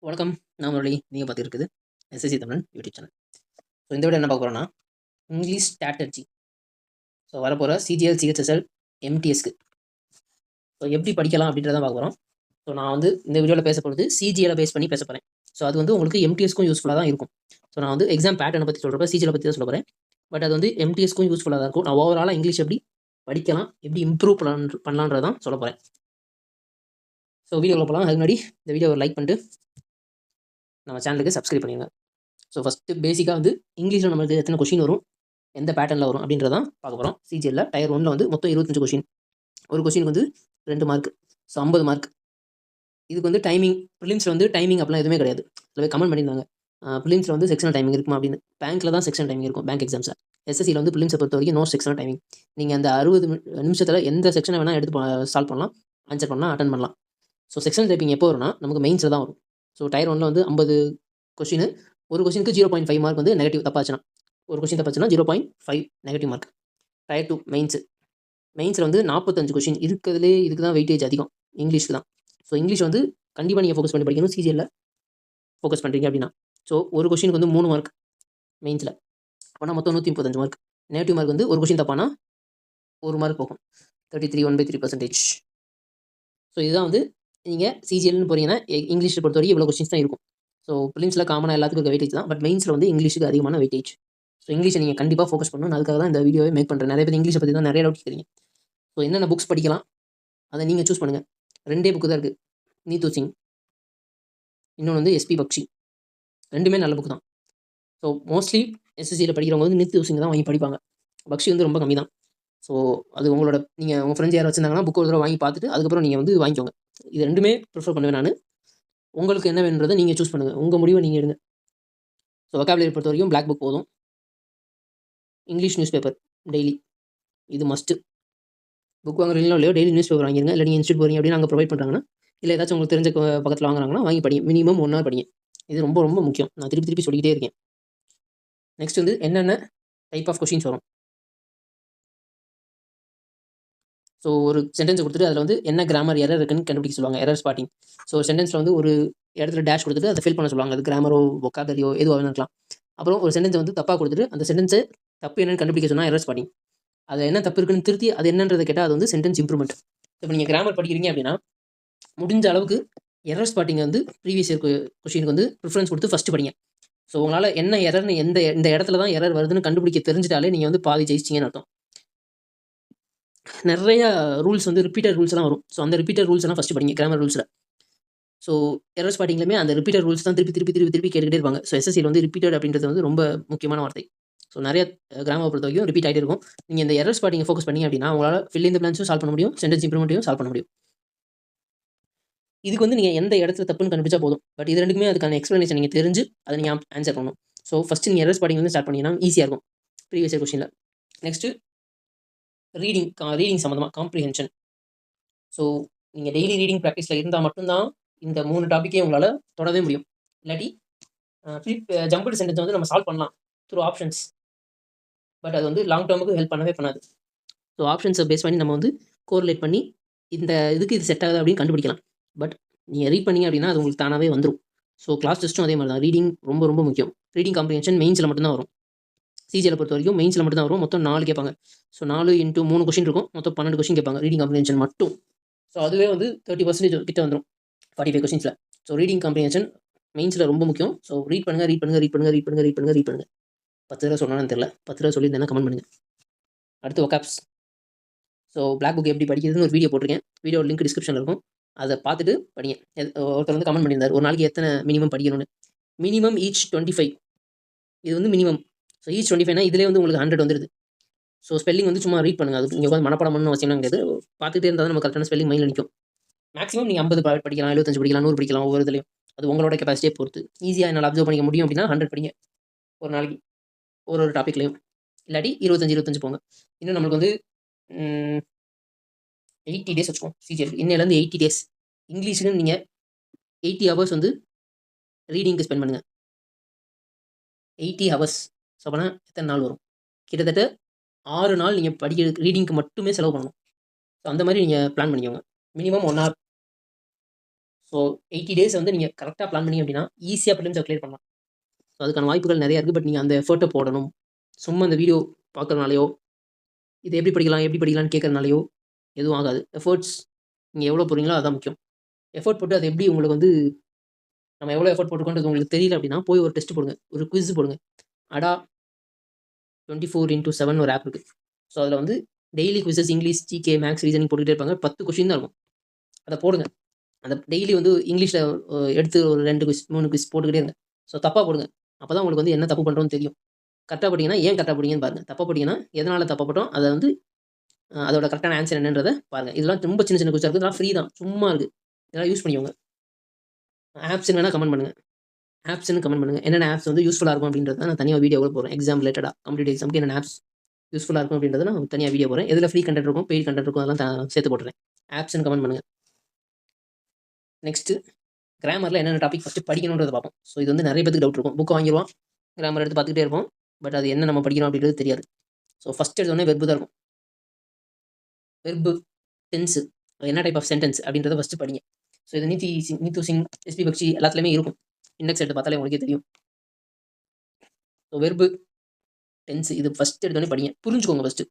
வணக்கம். நான் முரளி. நீங்க பார்த்துட்டு எஸ்எஸ்சி தமிழன் யூடியூப் சேனல். ஸோ இந்த வீடியோ என்ன பார்க்க போறோம்னா, இங்கிலீஷ் ஸ்ட்ராட்டஜி. ஸோ வரப்போற சிஜிஎல், சிஹெச்எஸ்எல், எம்டிஎஸ்க்கு ஸோ எப்படி படிக்கலாம் அப்படின்றத பார்க்க போறோம். ஸோ நான் வந்து இந்த வீடியோவில் பேச போகிறது சிஜிஎலை பேஸ் பண்ணி பேச போகிறேன். ஸோ அது வந்து உங்களுக்கு எம்டிஎஸ்க்கும் யூஸ்ஃபுல்லாக தான் இருக்கும். ஸோ நான் வந்து எக்ஸாம் பேட்டர்னை பற்றி சொல்கிறப்ப சிஜிஎலை பற்றி தான் சொல்ல போகிறேன். பட் அது வந்து எம்டிஎஸ்க்கும் யூஸ்ஃபுல்லாக தான் இருக்கும். நான் ஓவராலாக இங்கிலீஷ் எப்படி படிக்கலாம், எப்படி இம்ப்ரூவ் பண்ணலான்றதான் சொல்ல போகிறேன். ஸோ வீடியோவில் போகலாம். அதுக்கு முன்னாடி இந்த வீடியோவை லைக் பண்ணிட்டு நம்ம சேனலுக்கு சப்ஸ்கிரைப் பண்ணிடுங்க. ஸோ ஃபஸ்ட்டு பேசிக்காக வந்து இங்கிலீஷில் நம்மளுக்கு எத்தனை கொஷின் வரும், எந்த பேட்டர்னில் வரும் அப்படின்றதான் பார்க்க போகிறோம். சிஜிஎல்ல டயர் 1ல் வந்து மொத்தம் 25 கொஷின். ஒரு கொஷினுக்கு வந்து 2 மார்க். So 50 mark. இதுக்கு வந்து டைமிங், ப்ரிலிம்ஸில் வந்து டைமிங் அப்படிலாம் எதுவுமே கிடையாது. அதில் கமெண்ட் பண்ணியிருந்தாங்க, ப்ரிலிம்ஸில் வந்து செக்ஷனல் டைமிங் இருக்குமா அப்படின்னு. பேங்க்கில் தான் செக்ஷனல் டைமிங் இருக்கும், பேங்க் எக்ஸாம்ஸில். எஸ்எஸ்சியில் வந்து ப்ரிலிம்ஸை பொறுத்த வரைக்கும் நோ செக்ஷனல் டைமிங். நீங்கள் அந்த 60 நிமிஷத்தில் எந்த செக்ஷனை வேணால் எடுத்து சால்வ் பண்ணலாம், ஆன்சர் பண்ணலாம், அட்டன் பண்ணலாம். ஸோ செக்ஷனல் டைப்பிங் எப்போ வரும்னா நமக்கு மெயின்ஸில் தான் வரும். ஸோ டயர் 1ல் வந்து 50 கொஷின். ஒரு கொஷினுக்கு 0.5 மார்க் வந்து நெகட்டிவ் தப்பாச்சுன்னா, ஒரு கொஷின் தப்பாச்சுன்னா 0.5 நெகட்டிவ் மார்க். டயர் 2 மெயின்ஸில் வந்து 45 கொஷின். இருக்கிறதுலே இதுக்கு தான் வெயிட்டேஜ் அதிகம், இங்கிலீஷ்க்கு தான். ஸோ இங்கிலீஷ் வந்து கண்டிப்பாக நீங்கள் ஃபோக்கஸ் பண்ணி படிக்கணும் சிஜிஎல்ல ஃபோக்கஸ் பண்ணுறீங்க அப்படின்னா. ஸோ ஒரு கொஷினுக்கு வந்து 3 மார்க் மெயின்ஸில், அப்போனா மொத்தம் 135 மார்க். நெகட்டிவ் மார்க் வந்து ஒரு கொஷின் தப்பானா 1 மார்க் போகும். 33 1/3%. ஸோ இதுதான் வந்து நீங்கள் சிஜிஎல்னு போகிறீங்கன்னா இங்கிலீஷை பொறுத்த வரைக்கும் இவ்வளோ கொஸ்டின்ஸ் தான் இருக்கும். ஸோ ப்ரிலிம்ஸில் காமனாக எல்லாத்துக்கும் இருக்க வெயிட்டேஜ் தான். பட் மெயின்ஸில் வந்து இங்கிலீஷுக்கு அதிகமான வெயிட்டேஜ். ஸோ இங்கிலீஷை நீங்கள் கண்டிப்பாக ஃபோக்கஸ் பண்ணணும். அதுக்காக தான் இந்த வீடியோவை மேக் பண்ணுறேன். நிறைய பேர் இங்கிலீஷை பற்றி தான் நிறைய டவுட் தெரியும். ஸோ என்னென்ன புக்ஸ் படிக்கலாம் அதை நீங்கள் சூஸ் பண்ணுங்கள். 2 புக்கு தான் இருக்குது, நீத்து சிங், இன்னொன்று வந்து எஸ்பி பக்ஷி. ரெண்டுமே நல்ல புக் தான். ஸோ மோஸ்ட்லி எஸ்எஸ்சியில் படிக்கிறவங்க வந்து நீத்து சிங் தான் வாங்கி படிப்பாங்க. பக்ஷி வந்து ரொம்ப கம்மி தான். ஸோ அது உங்களோட, நீங்கள் உங்கள் ஃப்ரெண்ட்ஸ் யாரும் வச்சுருந்தாங்கன்னா புக் ஒரு தடவை வாங்கி பார்த்துட்டு அதுக்கப்புறம் நீங்கள் வந்து வாங்கிக்கோங்க. இது ரெண்டுமே ப்ரிஃபர் பண்ணுவேன் நான். உங்களுக்கு என்ன வேணுன்றதை நீங்கள் சூஸ் பண்ணுங்கள், உங்கள் முடிவை நீங்கள் எடுங்க. ஸோ வொக்காபுலரி பொறுத்த வரைக்கும் பிளாக் புக் போதும். இங்கிலீஷ் நியூஸ் பேப்பர் டெய்லி, இது மஸ்ட்டு. புக் வாங்குறீங்களோ இல்லையோ டெய்லி நியூஸ் பேப்பர் வாங்கிருங்க. இல்லை நீங்கள் இன்ஸ்டியூட் போகிறீங்க அப்படின்னு அங்கே ப்ரொவைட் பண்ணுறாங்கன்னா, இல்லை ஏதாச்சும் உங்களுக்கு தெரிஞ்ச பக்கத்தில் வாங்குறாங்கன்னா வாங்கி படிங்க. மினிமம் 1 hour படிங்க. இது ரொம்ப ரொம்ப முக்கியம். நான் திருப்பி திருப்பி சொல்லிக்கிட்டே இருக்கேன். நெக்ஸ்ட் வந்து என்னென்ன டைப் ஆஃப் கொஷின்ஸ் வரும். ஸோ ஒரு சென்டென்ஸ் கொடுத்துட்டு அதில் வந்து என்ன கிராமர் எரர் இருக்குன்னு கண்டுபிடிக்க சொல்லுவாங்க, எரர் ஸ்பாட்டிங். ஸோ சென்டென்ஸில் வந்து ஒரு இடத்துல டேஷ் கொடுத்துட்டு அதை ஃபில் பண்ண சொல்லுவாங்க. அது கிராமரோ வொக்காபுலரியோ எதுவாக இருக்கலாம். அப்புறம் ஒரு சென்டென்ஸை வந்து தப்பாக கொடுத்துட்டு அந்த சென்டென்ஸை தப்பு என்னன்னு கண்டுபிடிக்க சொன்னால் எரர் ஸ்பாட்டிங். அது என்ன தப்பு இருக்குன்னு திருத்தி அது என்னன்றதை கேட்டால் அது வந்து சென்டென்ஸ் இம்ப்ரூவ்மெண்ட். இப்போ நீங்கள் கிராமர் படிக்கிறீங்க அப்படின்னா முடிஞ்ச அளவுக்கு எரர் ஸ்பாட்டிங் வந்து ப்ரீவியஸ் இயர் கொஷினுக்கு வந்து ப்ரிஃபரன்ஸ் கொடுத்து ஃபஸ்ட்டு படிங்க. ஸோ உங்களால் என்ன எரர்னு இந்த இடத்துல தான் எரர் வருதுன்னு கண்டுபிடிக்க தெரிஞ்சிட்டாலே நீங்கள் வந்து பாதி ஜெயிச்சிங்கன்னு அர்த்தம். நிறைய ரூல்ஸ் வந்து ரிப்பீட்டர் ரூல்ஸ் எல்லாம் வரும். ஸோ அந்த ரிப்பீட்டர் ரூல்ஸ் எல்லாம் ஃபஸ்ட்டு படிங்க கிராமர் ரூல்ஸில். ஸோ எரர் ஸ்பாட்டிங்லையுமே அந்த ரிப்பீட்டர் ரூல்ஸ் தான் திருப்பி திருப்பி திருப்பி திருப்பி கேட்டுக்கிட்டே இருப்பாங்க. ஸோ எஸ்எஸ்சியில் வந்து ரிப்பீட்டட் அப்படின்றது வந்து ரொம்ப முக்கியமான வார்த்தை. ஸோ நிறைய கிராமரை பொறுத்த வரைக்கும் ரிப்பீட் ஆகிட்டே இருக்கும். நீங்கள் இந்த எரர் ஸ்பாட்டிங்கை ஃபோக்கஸ் பண்ணி அப்படின்னா உங்களால் ஃபில் இந்த பிளான்ஸும் சால்வ் பண்ண முடியும், சென்டென்ஸ் இம்ப்ரூவ்மெண்ட்டையும் சால்வ் பண்ண முடியும். இதுக்கு வந்து நீங்கள் எந்த இடத்துல தப்புன்னு கண்டுபிடிச்சா போதும். பட் இது ரெண்டுக்குமே அதுக்கான எக்ஸ்ப்ளனேஷன் நீங்கள் தெரிஞ்சு அதை நீங்கள் ஆன்சர் பண்ணணும். ஸோ ஃபஸ்ட்டு நீங்கள் எரர் ஸ்பாட்டிங் வந்து ஸ்டார்ட் பண்ணிங்கன்னா ஈஸியாக இருக்கும் ப்ரீவியஸ் இயர் கொஸ்டினில். நெக்ஸ்ட்டு ரீடிங் சம்மந்தமாக காம்ப்ரிஹென்ஷன். ஸோ நீங்கள் டெய்லி ரீடிங் ப்ராக்டிஸில் இருந்தால் மட்டும்தான் இந்த 3 டாப்பிக்கே உங்களால் தொடவே முடியும். இல்லாட்டி ஜம்பிள் சென்டென்ஸ் வந்து நம்ம சால்வ் பண்ணலாம் த்ரூ ஆப்ஷன்ஸ். பட் அது வந்து லாங் டேர்முக்கு ஹெல்ப் பண்ணவே பண்ணாது. ஸோ ஆப்ஷன்ஸை பேஸ் பண்ணி நம்ம வந்து கோரிலேட் பண்ணி இந்த இதுக்கு இது செட் ஆகுது அப்படின்னு கண்டுபிடிக்கலாம். பட் நீங்கள் ரீட் பண்ணிங்க அப்படின்னா அது உங்களுக்கு தானாகவே வந்துடும். ஸோ கிளாஸ் டெஸ்ட்டும் அதே மாதிரி தான். ரீடிங் ரொம்ப ரொம்ப முக்கியம். ரீடிங் காம்ப்ரிஹென்ஷன் மெயின்ஸில் மட்டும்தான் வரும். சிஜிஎல் பொறுத்த வரைக்கும் மெயின்ஸில் மட்டும் தான் வரும். மொத்தம் 4 கேட்பாங்க. ஸோ 4 × 3 கொஷின் இருக்கும். மொத்தம் 12 கொஷின் கேட்பாங்க ரீடிங் காம்ப்ரிஹென்ஷன் மட்டும். ஸோ அதுவே வந்து 30% கிட்ட வந்துடும் 45 கொஷின்ஸில். ஸோ ரீடிங் காம்ப்ரிஹென்ஷன் மெயின்ஸில் ரொம்ப முக்கியம். ஸோ ரீட் பண்ணுங்கள், ரீட் பண்ணுங்கள், ரீட் பண்ணுங்கள், ரீட் பண்ணுங்கள், ரீட் பண்ணுங்கள், ரீட் பண்ணுங்கள். 10 தடவை சொன்னான்னு தெரியல, 10 தடவை சொல்லியிருந்தேன்னா கமெண்ட் பண்ணுங்கள். அடுத்து வொக்காப்ஸ். ஸோ பிளாக் புக் எப்படி படிக்கிறதுன்னு ஒரு வீடியோ போட்டிருக்கேன். வீடியோ லிங்க் டிஸ்கிரிப்ஷனில் இருக்கும். அதை பார்த்துட்டு படிங்க. ஒருத்தர் வந்து கமெண்ட் பண்ணியிருந்தார், ஒரு நாளைக்கு எத்தனை மினிமம் படிக்கணும்னு. Minimum each 25. இது வந்து மினிமம். ஸோ ஈச் 25னா இதிலே வந்து உங்களுக்கு 100 வந்துடுது. ஸோ ஸ்பெல்லிங் வந்து சும்மா ரீட் பண்ணுங்கள். அது இங்கே உட்காந்து மனப்பாடம் பண்ணணும் அவசியம்லாம் கிடையாது. பார்த்துட்டே இருந்தால் தான் நம்ம கரெக்டான ஸ்பெல்லிங் மைண்டில் நிற்கும். மேக்ஸிமம் நீங்கள் 50 படிக்கலாம், 75 படிக்கலாம், 100 படிக்கலாம். ஒவ்வொரு இதுலையும் அது உங்களோட கெப்பாசிட்டியை பொறுத்து. ஈஸியாக என்னால் அப்சர்வ் பண்ணிக்க முடியும் அப்படின்னா 100 படிங்க ஒரு நாளைக்கு, ஒரு டாப்பிக்லையும். இல்லாட்டி 25 போங்க. இன்னும் நம்மளுக்கு வந்து 80 டேஸ் வச்சுக்கோம் சிஜிஎல். இன்னிலேருந்து 80 டேஸ் இங்கிலீஷுக்கு நீங்கள் 80 ஹவர்ஸ் வந்து ரீடிங்க்கு ஸ்பெண்ட் பண்ணுங்கள். 80 ஹவர்ஸ். ஸோ அப்போனா எத்தனை நாள் வரும்? கிட்டத்தட்ட 6 நாள் நீங்கள் படிக்க ரீடிங்க்கு மட்டுமே செலவு பண்ணணும். ஸோ அந்த மாதிரி நீங்கள் பிளான் பண்ணிக்கோங்க. Minimum 1 hour. ஸோ 80 டேஸ் வந்து நீங்கள் கரெக்டாக பிளான் பண்ணி அப்படின்னா ஈஸியாக ப்ரிலிம்ஸை கிளியர் பண்ணலாம். ஸோ அதுக்கான வாய்ப்புகள் நிறையா இருக்குது. பட் நீங்கள் அந்த எஃபர்ட்டை போடணும். சும்மா அந்த வீடியோ பார்க்குறனாலையோ இது எப்படி படிக்கலாம்னு கேட்கறனாலையோ எதுவும் ஆகாது. எஃபர்ட்ஸ் நீங்கள் எவ்வளோ போடுறீங்களோ அதுதான் முக்கியம். எஃபர்ட் போட்டு அது எப்படி உங்களுக்கு வந்து நம்ம எவ்வளோ எஃபர்ட் போட்டுருக்கோன்றது உங்களுக்கு தெரியல அப்படின்னா போய் ஒரு டெஸ்ட் போடுங்க, ஒரு குவிஸ் போடுங்க. அடா 24x7 ஒரு ஆப் இருக்குது. ஸோ அதில் வந்து daily quizzes English, GK, maths, reasoning போட்டுகிட்டே இருப்பாங்க. 10 கொஸ்டின் தான் இருக்கும். அதை போடுங்க. அந்த டெய்லி வந்து இங்கிலீஷில் எடுத்து ஒரு 2 குவிஸ் 3 குவிஸ் போட்டுக்கிட்டே இருங்க. ஸோ தப்பாக போடுங்க. அப்போ தான் உங்களுக்கு வந்து என்ன தப்பு பண்ணுறோன்னு தெரியும். கரெக்டாக போட்டிங்கன்னா ஏன் கரெக்டாக போட்டிங்கன்னு பாருங்கள். தப்பாக போட்டிங்கன்னா எதனால் தப்பாக போட்டோம் அதை வந்து அதோட கரெக்டான ஆன்சர் என்னன்றதை பாருங்கள். இதெல்லாம் ரொம்ப சின்ன சின்ன குவிஸாக இருக்குது. இதெல்லாம் ஃப்ரீ தான், சும்மா இருக்குது. இதெல்லாம் யூஸ் பண்ணிக்கோங்க. ஆப்ஸ்ன்னு வேணால் கமெண்ட் பண்ணுங்கள். ஆப்ஸ்ன்னு கமெண்ட் பண்ணுங்கள். என்னென்ன ஆப்ஸ் வந்து யூஸ்ஃபுல்லாக இருக்கும் அப்படின்றத நான் தனியாக வீடியோ போடுறேன். எக்ஸாம் ரிலேட்டடாக காம்படிட்டிவ் எக்ஸாமுக்கு என்னென்ன ஆப்ஸ் யூஸ்ஃபுல்லாக இருக்கும் அப்படின்றத நான் தனியாக வீடியோ போடுறேன். எதில் ஃப்ரீ கண்டென்ட் இருக்கும், பெய்ட் கண்டென்ட் இருக்கும், அதெல்லாம் சேர்த்து போட்டுறேன். ஆப்ஸ்ன்னு கமெண்ட் பண்ணுங்கள். நெக்ஸ்ட்டு கிராமரில் என்னென்ன டாபிக் ஃபஸ்ட்டு படிக்கணுன்றதை பார்ப்போம். ஸோ இது வந்து நிறைய பேருக்கு டவுட் இருக்கும். புக் வாங்கிடுவோம், கிராமர் எடுத்து பார்த்துக்கிட்டே இருப்போம். பட் அது என்ன நம்ம படிக்கணும் அப்படின்றது தெரியாது. ஸோ ஃபஸ்ட் எடுத்தோடனே வெர்பு தான் இருக்கும். வெர்பு, டென்ஸு, என்ன டைப் ஆஃப் சென்டென்ஸ் அப்படின்றத ஃபஸ்ட்டு படிங்க. ஸோ இது நீத்து சிங், எஸ்பி பக்ஷி எல்லாத்துலேயுமே இருக்கும். இண்டெக்ஸ் எடுத்து பார்த்தாலே உங்களுக்கே தெரியும். ஸோ வெர்பு, டென்ஸ் இது ஃபஸ்ட் எடுத்தோடனே படிங்க. புரிஞ்சுக்கோங்க ஃபஸ்ட்டு.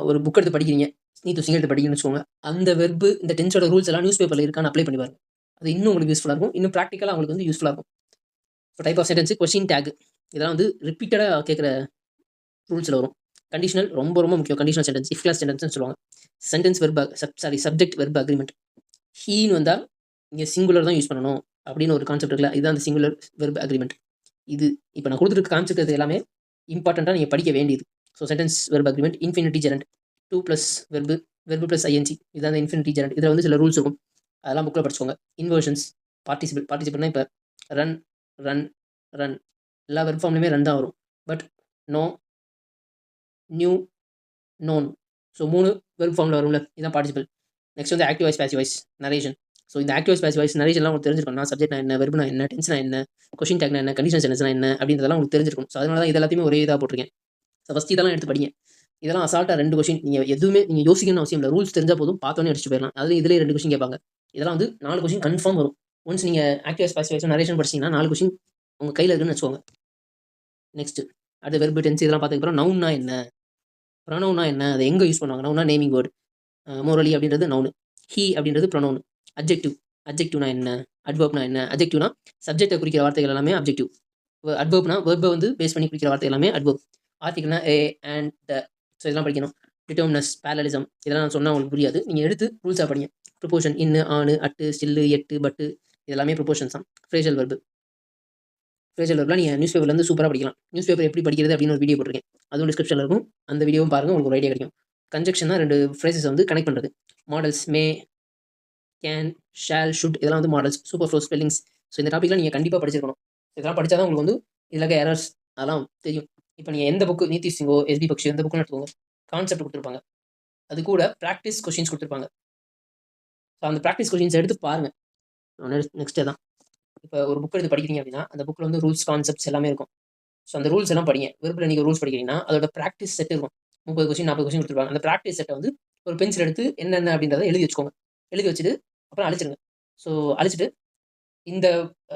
ஒரு புக் எடுத்து படிக்கிறீங்க, நீத்து சிங் எடுத்து படிக்கணும்னு வச்சுக்கோங்க. அந்த வெர்பு, இந்த டென்ஸோட ரூல்ஸ் எல்லாம் நியூஸ் பேப்பரில் இருக்கான்னு அப்ளை பண்ணி பாருங்க. அது இன்னும் உங்களுக்கு யூஸ்ஃபுல்லாக இருக்கும். இன்னும் ப்ராக்டிக்கலாக உங்களுக்கு வந்து யூஸ்ஃபுல்லாக இருக்கும். So type of sentence, question tag இதெல்லாம் வந்து ரிப்பீட்டடாக கேட்குற ரூல்ஸில் வரும். கண்டிஷனல் ரொம்ப ரொம்ப முக்கியம். கண்டிஷனல் சென்டென்ஸ், இஃப் கிளாஸ் சென்டென்ஸ்னு சொல்லுவாங்க. Sentence verb subject verb agreement. ஹீன்னு வந்தால் இங்கே சிங்குலர் தான் யூஸ் பண்ணணும் அப்படின்னு ஒரு கான்செப்ட் இருக்குல்ல, இதுதான் அந்த சிங்குலர் வெர்பு அக்ரிமெண்ட். இது இப்போ நான் கொடுத்துருக்க காமிச்சிருக்கிறது எல்லாமே இம்பார்ட்டண்ட்டாக நீங்கள் படிக்க வேண்டியது. So sentence verb agreement, infinitive gerund, 2+ verb, verb plus I N G, இதுதான் இன்ஃபினிட்டி ஜெரண்ட். இதில் வந்து சில ரூல்ஸ் இருக்கும், அதெல்லாம் புக்கில் படிச்சுக்கோங்க. இன்வர்ஷன்ஸ், பார்ட்டிசிபிள்னா இப்போ ரன் ரன் ரன் எல்லா வெர்ப் ஃபார்ம்லையுமே ரன் தான் வரும். But know, knew, known, so 3 verb ஃபார்மில் வரும்ல, இதுதான் பார்ட்டிசிபிள். நெக்ஸ்ட் வந்து active voice, passive voice, narration. So இந்த ஆக்டிவ் வாய்ஸ், பாசிவ் வாய்ஸ், நரேஷன்லாம் உங்களுக்கு தெரிஞ்சிருக்கும். நான் சப்ஜெக்ட்னா என்ன, வெர்புனா என்ன, டென்ஸ்னா என்ன, கொஸ்டின் டேக்னா என்ன, கண்டிஷன் சென்டென்ஸ்னா என்ன அப்படின்றதெல்லாம் உங்களுக்கு தெரிஞ்சிருக்கும். ஸோ அதனால தான் இது எல்லாத்தையுமே ஒரே இதாக போட்டிருக்கேன். ஸோ ஃபஸ்ட் இதெல்லாம் எடுத்து படிங்க. இதெல்லாம் அசால்ட்டாக 2 கொஸ்டின், நீங்கள் எதுவுமே நீங்கள் யோசிக்கணும்னு அவசியம் இல்லை. ரூல்ஸ் தெரிஞ்சால் போதும், பார்த்தோன்னே அடிச்சுட்டு போயிடலாம். அதில் இதிலே 2 கொஸ்டின் கேட்பாங்க. இதெல்லாம் வந்து 4 கொஸ்டின் கன்ஃபார்ம் வரும். ஒன்ஸ் நீங்கள் active voice, passive voice, narration படிச்சிங்கன்னா 4 கொஸ்டின் உங்கள் கையில் இருக்குன்னு வச்சுக்கோங்க. நெக்ஸ்ட் அது வெர்பு, டென்ஸ் இதெல்லாம் பார்த்ததுக்கப்புறம் நவுன்னா என்ன, ப்ரொனவுன்னா என்ன, அதை எங்கே யூஸ் பண்ணுவாங்க. நவுன்னா நேமிங் வேர்டு, மோரலி அப்படின்றது நவுனு, ஹீ அப்படின்றது ப்ரொனவுன். அட்ஜெக்டிவ்னா என்ன, அட்வர்ப்னா என்ன. அட்ஜெக்டிவ்னா சப்ஜெக்டை குறிக்கிற வார்த்தைகள் எல்லாமே அப்ஜெக்டிவ். அட்வர்ப்னா வெர்பை வந்து பேஸ் பண்ணி குறிக்கிற வார்த்தை எல்லாமே அட்வர்ப். ஆர்டிகல்னா ஏ அண்ட் த, ஸோ இதெல்லாம் படிக்கணும். டிட்டர்மினஸ், பேரலிசம் இதெல்லாம் நான் சொன்னால் உங்களுக்கு புரியாது. நீங்கள் எடுத்து ரூல்ஸாக படிங்க. ப்ரொபோஷன், இன்னு, ஆணு, அட்டு, ஸ்டில்லு, எட்டு, பட்டு இதெல்லாமே ப்ரொபோஷன்ஸ் தான். ஃப்ரேஷல் வெர்பு, ஃப்ரேஷல் வெர்ப்லாம் நீங்கள் நியூஸ் பேப்பர்லேருந்து சூப்பராக படிக்கலாம். நியூஸ் பேப்பர் எப்படி படிக்கிறது அப்படின்னு ஒரு வீடியோ போட்டிருக்கேன், அதுவும் டிஸ்கிரிப்ஷனில் இருக்கும். அந்த வீடியோவும் பாருங்கள், உங்களுக்கு ஒரு ஐடியா கிடைக்கும். கன்ஜெக்ஷன்னா 2 ஃப்ரேசஸ் வந்து கனெக்ட் பண்ணுறது. Modals, may, can, shall, should இதெல்லாம் வந்து modals. Super flow, spellings. So இந்த டாப்பிக்லாம் நீங்கள் கண்டிப்பாக படிச்சிருக்கணும். இதெல்லாம் படித்தா தான் உங்களுக்கு வந்து இதில் இருக்க எரர்ஸ் அதெல்லாம் தெரியும். இப்போ நீங்கள் எந்த புக்கு, நீத்தி சிங்கோ, எஸ்பி பக்ஷி எந்த புக்குன்னு எடுத்துக்கோங்க, கான்செப்ட் கொடுத்துருப்பாங்க, அது கூட ப்ராக்டிஸ் கொஸ்டின்ஸ் கொடுத்துருப்பாங்க. ஸோ அந்த ப்ராக்டிஸ் கொஸ்டின்ஸ் எடுத்து பாருங்கள். நெக்ஸ்ட்டு தான் இப்போ ஒரு புக் எடுத்து படிக்கிறீங்க அப்படின்னா அந்த புக்கில் வந்து ரூல்ஸ், கான்செப்ட்ஸ் எல்லாமே இருக்கும். ஸோ அந்த ரூல்ஸ் எல்லாம் படிங்க. வெறுப்பில் நீங்கள் ரூல்ஸ் படிக்கிறீங்கன்னா அதோட ப்ராக்டிஸ் செட் இருக்கும். 30 கொஸ்டின் 40 கொஸ்டின் கொடுத்துருப்பாங்க. அந்த ப்ராக்டிஸ் செட்டை வந்து ஒரு பென்சில் எடுத்து என்னென்ன அப்படின்றத எழுதி வச்சுக்கோங்க. எழுதி வச்சுட்டு அப்புறம் அழிச்சிருங்க. ஸோ அழிச்சிட்டு இந்த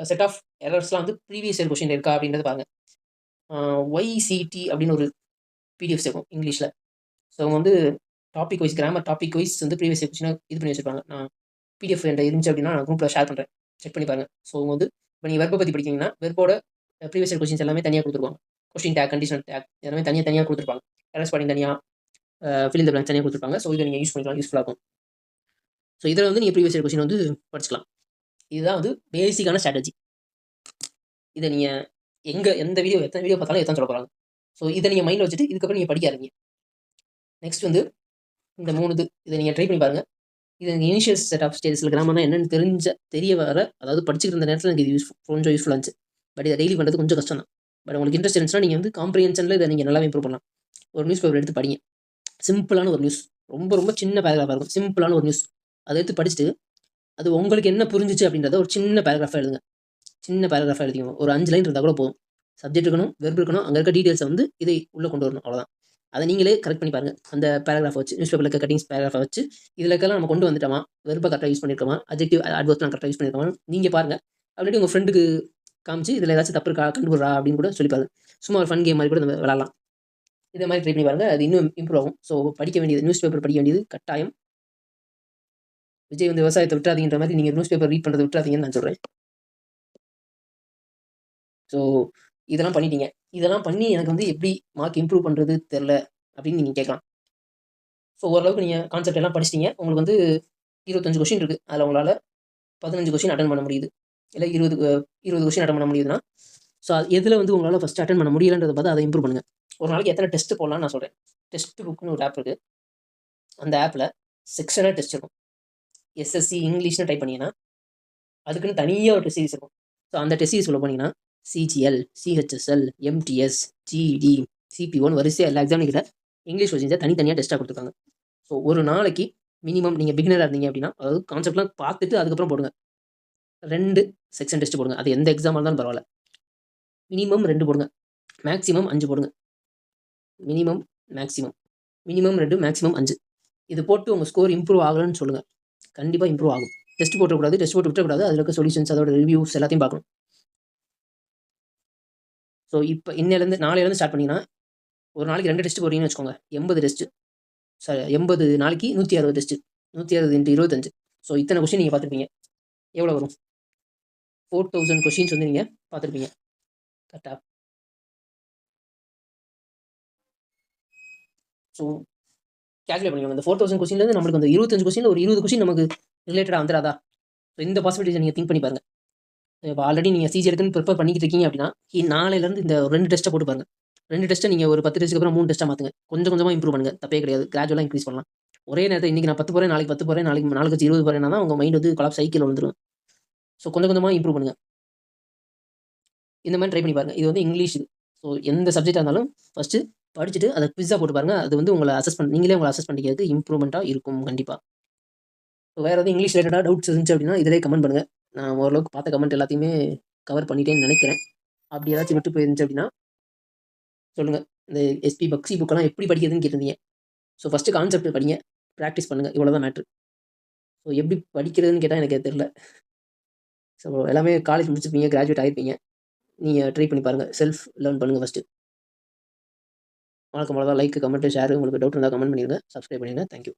செட் ஆஃப் எரர்ஸ்லாம் வந்து ப்ரீவியஸ் இயர் கொஸ்டின் இருக்கா அப்படின்றத பாருங்கள். ஒய்சிடி அப்படின்னு ஒரு பிடிஎஃப்ஸ் இருக்கும் இங்கிலீஷில். ஸோ அவங்க வந்து topic wise, grammar topic wise வந்து ப்ரீவியஸ் இயர் கொஸ்டினாக இது பண்ணி வச்சிருப்பாங்க. நான் பிடிஎஃப் என்கிட்ட இருந்துச்சு அப்படின்னா நான் குரூப்பில் ஷேர் பண்ணுறேன், செக் பண்ணி பாருங்கள். ஸோ அவங்க வந்து இப்போ நீங்கள் வெர்பை பற்றி படிக்கிறீங்கன்னா வெர்போட ப்ரீவியஸ் இயர் கொஸ்டின்ஸ் எல்லாமே தனியாக கொடுத்துருவாங்க. கொஸ்டின் டேக், கண்டிஷனல் டேக் எல்லாமே தனியாக கொடுத்துருப்பாங்க. எரர் ஸ்பாட்டிங் தனியாக, ஃபில் இந்த பிளாங்க்ஸ் தனியாக கொடுத்துருப்பாங்க. ஸோ இதை நீங்கள் யூஸ் பண்ணிக்கலாம், யூஸ்ஃபுல்லாக இருக்கும். ஸோ இதில் வந்து நீங்கள் ப்ரீவியஸ் இயர் கொஸ்டின் வந்து படிச்சுக்கலாம். இதுதான் வந்து பேசிக்கான ஸ்ட்ராட்டஜி. இதை நீங்கள் எந்த வீடியோ எத்தனை வீடியோ பார்த்தாலும் எத்தனை சொல்ல போகிறாங்க. ஸோ இதை நீங்கள் மைண்டில் வச்சுட்டு இதுக்கப்புறம் நீங்கள் படிக்க ஆரம்பிங்க. நெக்ஸ்ட் வந்து இந்த 3 இதை நீங்கள் ட்ரை பண்ணி பாருங்கள். இது எனக்கு இனிஷியல் செட் ஆஃப் ஸ்டேஜஸில் கிராமர் தான் என்னென்னு தெரிய வர, அதாவது படிச்சுக்கிட்டு இருந்த நேரத்தில் எனக்கு இது கொஞ்சம் யூஸ்ஃபுல்லாக இருந்துச்சு. பட் இதை டெய்லி பண்ணுறது கொஞ்சம் கஷ்டம் தான். பட் உங்களுக்கு இன்ட்ரெஸ்ட் இருந்துச்சுன்னா நீங்கள் வந்து காம்ப்ரிஹென்ஷனில் இதை நீங்கள் நல்லாவே இம்ப்ரூவ் பண்ணலாம். ஒரு நியூஸ் பேப்பர் எடுத்து படிங்க. சிம்பிளான ஒரு நியூஸ், ரொம்ப ரொம்ப சின்ன பேராகிராஃபாக இருக்கும். சிம்பிளான ஒரு நியூஸ் அதை எடுத்து படிச்சுட்டு அது உங்களுக்கு என்ன புரிஞ்சிச்சு அப்படின்றத ஒரு சின்ன பேராகிராஃபாக எழுதுங்க. சின்ன பேராகிராஃபாக எழுதிங்க. ஒரு 5 லைன் இருந்தால் கூட போதும். சப்ஜெக்ட் இருக்கணும், வெர்பு இருக்கணும், அங்கே இருக்க டீட்டெயில்ஸை வந்து இதை உள்ளே கொண்டு வரணும், அவ்வளோதான். அதை நீங்களே கரெக்ட் பண்ணி பாருங்கள். அந்த பேராகிராஃப் வச்சு நியூஸ் பேப்பரில் கட்டிங்ஸ் பேராகிராஃபை வச்சு இதுலக்கெல்லாம் நம்ம கொண்டு வந்துட்டோமா, வெறுப்பாக கரெக்டாக யூஸ் பண்ணியிருக்கோமா, அட்ஜெக்டிவ் அட்வர்ஸ்லாம் கரெக்டாக யூஸ் பண்ணியிருக்கோமா நீங்கள் பாருங்கள். ஆல்ரெடி உங்கள் ஃப்ரெண்டுக்கு காமிச்சு இதில் ஏதாச்சும் தப்பு இருக்கா கண்டுபிடுறா அப்படின்னு கூட சொல்லி பாருங்க. சும்மா ஒரு ஃபன் கேம் மாதிரி கூட நம்ம விளாட்லாம். இதே மாதிரி ட்ரை பண்ணி பாருங்கள், அது இன்னும் இம்ப்ரூவ் ஆகும். ஸோ படிக்க வேண்டியது நியூஸ் பேப்பர் படிக்க வேண்டியது கட்டாயம். விஜய் வந்து விவசாயத்தை விட்டுறாதீங்கிற மாதிரி நீங்கள் நியூஸ் பேப்பர் ரீட் பண்ணுறதை விட்டுறாதீங்கன்னு நான் சொல்கிறேன். ஸோ இதெல்லாம் பண்ணிட்டீங்க. இதெல்லாம் பண்ணி எனக்கு வந்து எப்படி மார்க் இம்ப்ரூவ் பண்ணுறது தெரில அப்படின்னு நீங்கள் கேட்கலாம். ஸோ ஓரளவுக்கு நீங்கள் கான்செப்ட் எல்லாம் படிச்சிட்டீங்க. உங்களுக்கு வந்து 25 கொஷின் இருக்குது. அதில் உங்களால் 15 கொஷின் அட்டன் பண்ண முடியுது. இல்லை 20 கொஷின் அட்டன் பண்ண முடியுதுன்னா, ஸோ அது எதில் வந்து உங்களால் ஃபஸ்ட்டு அட்டன் பண்ண முடியலன்றதை பார்த்து அதை இம்ப்ரூவ் பண்ணுங்கள். ஒரு நாளைக்கு எத்தனை டெஸ்ட் போடலாம்னு நான் சொல்கிறேன். டெஸ்ட் புக்னு ஒரு ஆப் இருக்குது. அந்த ஆப்பில் செக்ஷனாக டெஸ்ட் இருக்கும். எஸ்எஸ்சி இங்கிலீஷ்னு டைப் பண்ணிங்கன்னா அதுக்குன்னு தனியாக ஒரு டெஸ்ட் சீரிஸ் இருக்கும். ஸோ அந்த டெஸ்ட் சீரிஸ் உள்ள போனீங்கன்னா சிஜிஎல், சிஹெச்எஸ்எல், எம்டிஎஸ், ஜிடி, சிபி1 வரிசையாக எல்லா எக்ஸாம் கிட்ட இங்கிலீஷ் கொஸ்டின்ஸை தனித்தனியாக டெஸ்ட்டாக கொடுத்துருக்காங்க. ஸோ ஒரு நாளைக்கு மினிமம் நீங்கள் பிகினராக இருந்தீங்க அப்படின்னா, அதாவது கான்செப்ட்லாம் பார்த்துட்டு அதுக்கப்புறம் போடுங்க. 2 செக்ஷன் டெஸ்ட் போடுங்க. அது எந்த எக்ஸாமாக இருந்தாலும் பரவாயில்ல. மினிமம் 2 போடுங்க, மேக்ஸிமம் 5 போடுங்க. Minimum 2, maximum 5. இது போட்டு உங்கள் ஸ்கோர் இம்ப்ரூவ் ஆகலன்னு சொல்லுங்கள். கண்டிப்பாக இம்ப்ரூவ் ஆகும். டெஸ்ட் போட்டக்கூடாது, டெஸ்ட் போட்டு விட்டக்கூடாது. அதில் இருக்க சொல்யூஷன்ஸ், அதோட ரிவ்யூஸ் எல்லாத்தையும் பார்க்கணும். ஸோ இப்போ நாளையிலேருந்து ஸ்டார்ட் பண்ணிங்கன்னா ஒரு நாளைக்கு 2 டெஸ்ட் போடுறீங்கன்னு வச்சுக்கோங்க. 80 டெஸ்ட்டு. 80 நாளைக்கு 160 டெஸ்ட்டு. 160 × 25. ஸோ இத்தனை கொஷின் நீங்கள் பார்த்துருப்பீங்க. எவ்வளோ வரும்? 4000 கொஷின்ஸ் வந்து நீங்கள் பார்த்துருப்பீங்க. கரெக்டாக? ஸோ கேல்குலேட் பண்ணிக்கோங்க. இந்த 4000 கொஷின்லேருந்து நம்மளுக்கு அந்த 25 கொஷினில் ஒரு 20 கொஷின் நமக்கு ரிலேட்டடாக வந்துடாதா? ஸோ இந்த பாசிபிலிட்டிஸை நீங்கள் திங்க் பண்ணி பாருங்கள். இப்போ ஆல்ரெடி நீங்கள் சிஜிஎலுக்குன்னு ப்ரிப்பேர் பண்ணிக்கிட்டு இருக்கீங்க அப்படின்னா, நாளையிலேருந்து இந்த 2 டெஸ்ட்டை போட்டு பாருங்கள். 2 டெஸ்ட்டை நீங்கள் ஒரு 10 டெஸ்ட்டுக்கு அப்புறம் 3 டெஸ்ட்டாக மாற்றுங்க. கொஞ்சம் கொஞ்சமாக இம்ப்ரூவ் பண்ணுங்கள். தப்பே கிடையாது. கிராஜுவலாக இன்க்ரீஸ் பண்ணலாம். ஒரே நேரத்தில் இன்றைக்கி நான் 10 போகிறேன், நாளைக்கு 10 போகிறேன், நாளைக்கு கழிச்சு 20 போகிறேன்னா தான் உங்கள் மைண்ட் வந்து கொலாப்ஸ் சைக்கிள் வந்துடும். ஸோ கொஞ்சம் கொஞ்சமாக இம்ப்ரூவ் பண்ணுங்கள். இந்த மாதிரி ட்ரை பண்ணி பாருங்கள். இது வந்து இங்கிலீஷ். ஸோ எந்த சப்ஜெக்டாக இருந்தாலும் ஃபஸ்ட்டு படிச்சுட்டு அதை குவிஸாக போட்டு பாருங்கள். அது வந்து உங்களை நீங்களே உங்களை அசஸ் பண்ணிக்கிறதுக்கு இம்ப்ரூவ்மெண்ட்டாக இருக்கும் கண்டிப்பாக. ஸோ வேறு எதுவும் இங்கிலீஷ் ரிலேட்டடாக டவுட்ஸ் இருந்துச்சு அப்படின்னா இதிலே கமெண்ட் பண்ணுங்கள். நான் ஓரளவுக்கு பார்த்த கமெண்ட் எல்லாத்தையுமே கவர் பண்ணிட்டேன்னு நினைக்கிறேன். அப்படி ஏதாச்சும் விட்டு போயிருந்துச்சு அப்படின்னா சொல்லுங்கள். இந்த எஸ்பி பக்ஸி புக்கெல்லாம் எப்படி படிக்கிறதுன்னு கேட்டிருந்தீங்க. ஸோ ஃபஸ்ட்டு கான்செப்ட் படிங்க, ப்ராக்டிஸ் பண்ணுங்கள். இவ்வளோ தான் மேட்ரு. ஸோ எப்படி படிக்கிறதுன்னு கேட்டால் எனக்கு தெரில. ஸோ எல்லாமே காலேஜ் முடிச்சிருப்பீங்க, கிராஜுவேட் ஆகிருப்பீங்க. நீங்கள் ட்ரை பண்ணி பாருங்கள். செல்ஃப் லேர்ன் பண்ணுங்கள் ஃபஸ்ட்டு. வணக்கம். அவ்வளோதான். Like, comment, share. உங்களுக்கு டவுட் இருந்தால் கமெண்ட் பண்ணிடுங்க. சப்ஸ்கிரைப் பண்ணிடுங்க. தேங்க்யூ.